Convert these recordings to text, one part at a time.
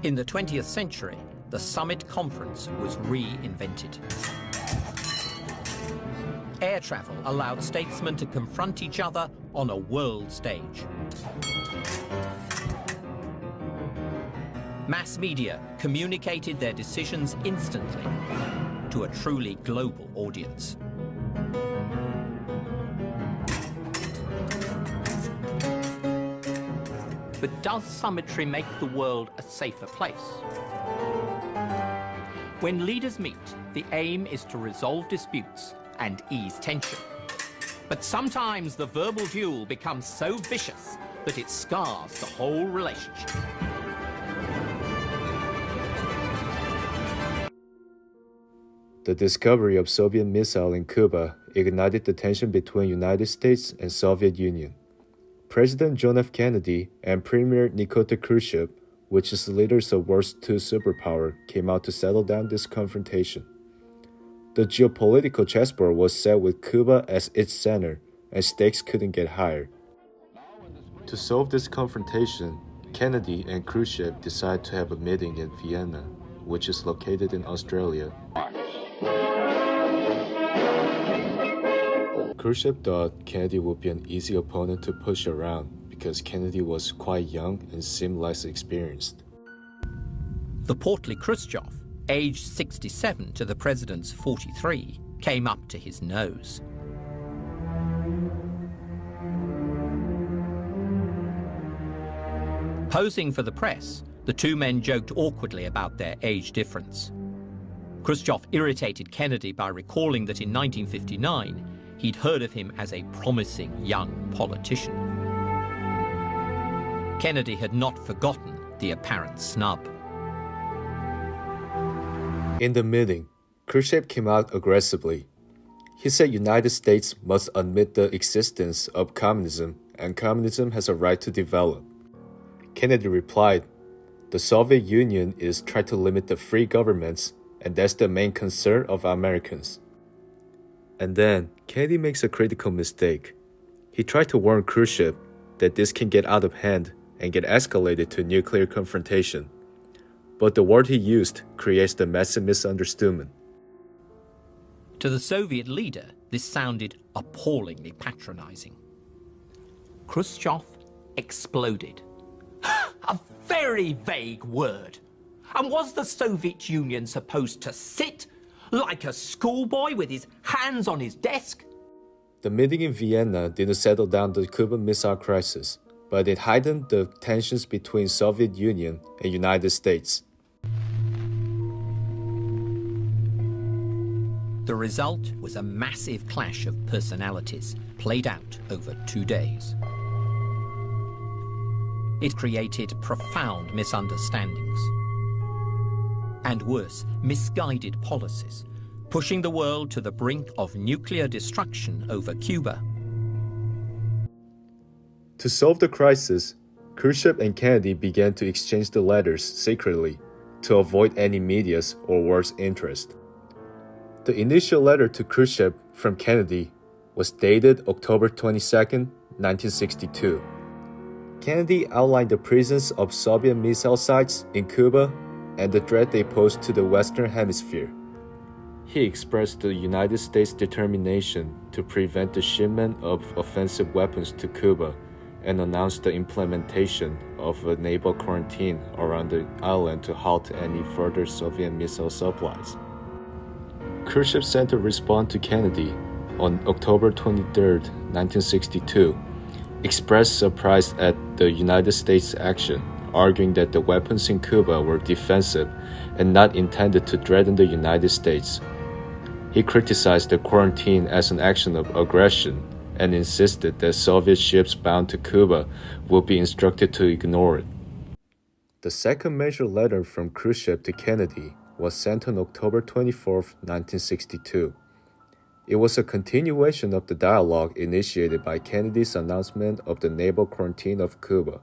In the 20th century, the summit conference was reinvented. Air travel allowed statesmen to confront each other on a world stage. Mass media communicated their decisions instantly to a truly global audience. But does summitry make the world a safer place? When leaders meet, the aim is to resolve disputes and ease tension. But sometimes the verbal duel becomes so vicious that it scars the whole relationship. The discovery of Soviet missile in Cuba ignited the tension between United States and Soviet Union. President John F. Kennedy and Premier Nikita Khrushchev, which is the leaders of world's two superpower, came out to settle down this confrontation. The geopolitical chessboard was set with Cuba as its center, and stakes couldn't get higher. To solve this confrontation, Kennedy and Khrushchev decided to have a meeting in Vienna, which is located in Australia. Khrushchev thought Kennedy would be an easy opponent to push around because Kennedy was quite young and seemed less experienced. The portly Khrushchev, aged 67 to the president's 43, came up to his nose. Posing for the press, the two men joked awkwardly about their age difference. Khrushchev irritated Kennedy by recalling that in 1959, he'd heard of him as a promising young politician. Kennedy had not forgotten the apparent snub. In the meeting, Khrushchev came out aggressively. He said United States must admit the existence of communism and communism has a right to develop. Kennedy replied, "The Soviet Union is trying to limit the free governments, and that's the main concern of Americans." And then, Kennedy makes a critical mistake. He tried to warn Khrushchev that this can get out of hand and get escalated to nuclear confrontation. But the word he used creates the massive misunderstanding. To the Soviet leader, this sounded appallingly patronizing. Khrushchev exploded. A very vague word. And was the Soviet Union supposed to sit like a schoolboy with his hands on his desk? The meeting in Vienna didn't settle down the Cuban Missile Crisis, but it heightened the tensions between Soviet Union and United States. The result was a massive clash of personalities played out over 2 days. It created profound misunderstandings. And worse, misguided policies, pushing the world to the brink of nuclear destruction over Cuba. To solve the crisis, Khrushchev and Kennedy began to exchange the letters secretly to avoid any media's or world's interest. The initial letter to Khrushchev from Kennedy was dated October 22, 1962. Kennedy outlined the presence of Soviet missile sites in Cuba and the threat they posed to the Western Hemisphere. He expressed the United States' determination to prevent the shipment of offensive weapons to Cuba and announced the implementation of a naval quarantine around the island to halt any further Soviet missile supplies. Khrushchev sent a response to Kennedy on October 23, 1962, expressed surprise at the United States' action, arguing that the weapons in Cuba were defensive and not intended to threaten the United States. He criticized the quarantine as an action of aggression and insisted that Soviet ships bound to Cuba would be instructed to ignore it. The second major letter from Khrushchev to Kennedy was sent on October 24, 1962. It was a continuation of the dialogue initiated by Kennedy's announcement of the naval quarantine of Cuba.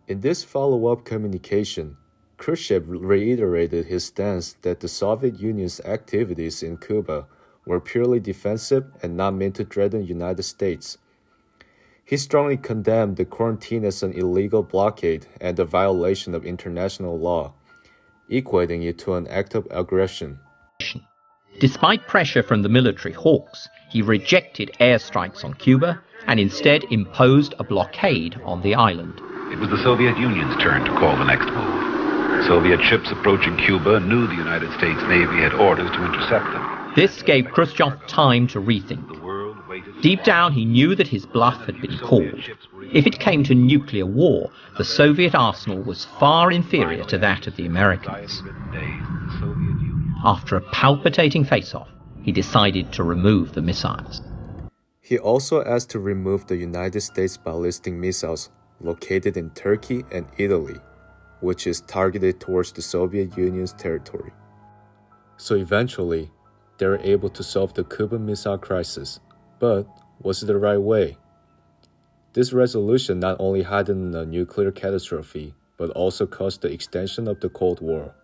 In this follow-up communication, Khrushchev reiterated his stance that the Soviet Union's activities in Cuba were purely defensive and not meant to threaten the United States. He strongly condemned the quarantine as an illegal blockade and a violation of international law, equating it to an act of aggression. Despite pressure from the military hawks, he rejected airstrikes on Cuba and instead imposed a blockade on the island. It was the Soviet Union's turn to call the next move. Soviet ships approaching Cuba knew the United States Navy had orders to intercept them. This gave Khrushchev time to rethink. Deep down, he knew that his bluff had been called. If it came to nuclear war, the Soviet arsenal was far inferior to that of the Americans. After a palpitating face-off, he decided to remove the missiles. He also asked to remove the United States ballistic missiles located in Turkey and Italy, which is targeted towards the Soviet Union's territory. So eventually, they were able to solve the Cuban Missile Crisis. But was it the right way? This resolution not only heightened a nuclear catastrophe, but also caused the extension of the Cold War.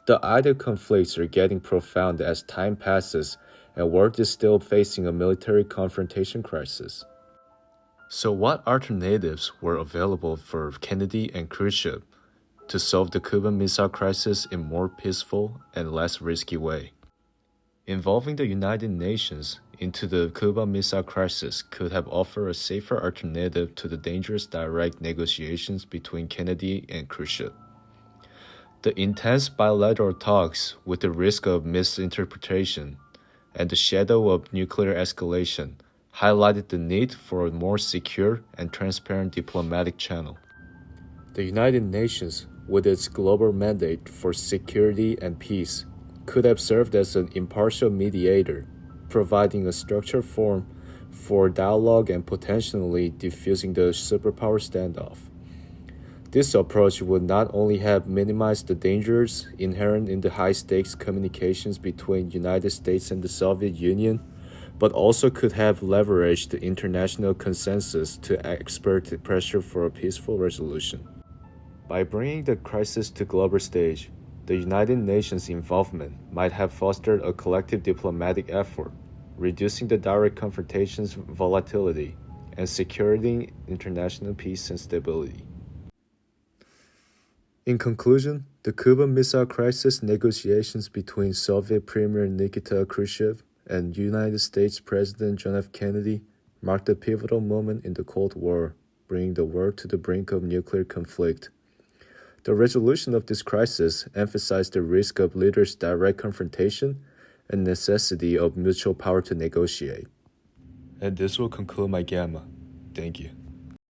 The ideal conflicts are getting profound as time passes and world is still facing a military confrontation crisis. So what alternatives were available for Kennedy and Khrushchev to solve the Cuban Missile Crisis in a more peaceful and less risky way? Involving the United Nations into the Cuban Missile Crisis could have offered a safer alternative to the dangerous direct negotiations between Kennedy and Khrushchev. The intense bilateral talks with the risk of misinterpretation and the shadow of nuclear escalation highlighted the need for a more secure and transparent diplomatic channel. The United Nations, with its global mandate for security and peace, could have served as an impartial mediator, providing a structured forum for dialogue and potentially diffusing the superpower standoff. This approach would not only have minimized the dangers inherent in the high-stakes communications between the United States and the Soviet Union, but also could have leveraged the international consensus to expert the pressure for a peaceful resolution. By bringing the crisis to global stage, the United Nations' involvement might have fostered a collective diplomatic effort, reducing the direct confrontation's volatility and securing international peace and stability. In conclusion, the Cuban Missile Crisis negotiations between Soviet Premier Nikita Khrushchev and United States President John F. Kennedy marked a pivotal moment in the Cold War, bringing the world to the brink of nuclear conflict. The resolution of this crisis emphasized the risk of leaders' direct confrontation and necessity of mutual power to negotiate. And this will conclude my Gamma. Thank you.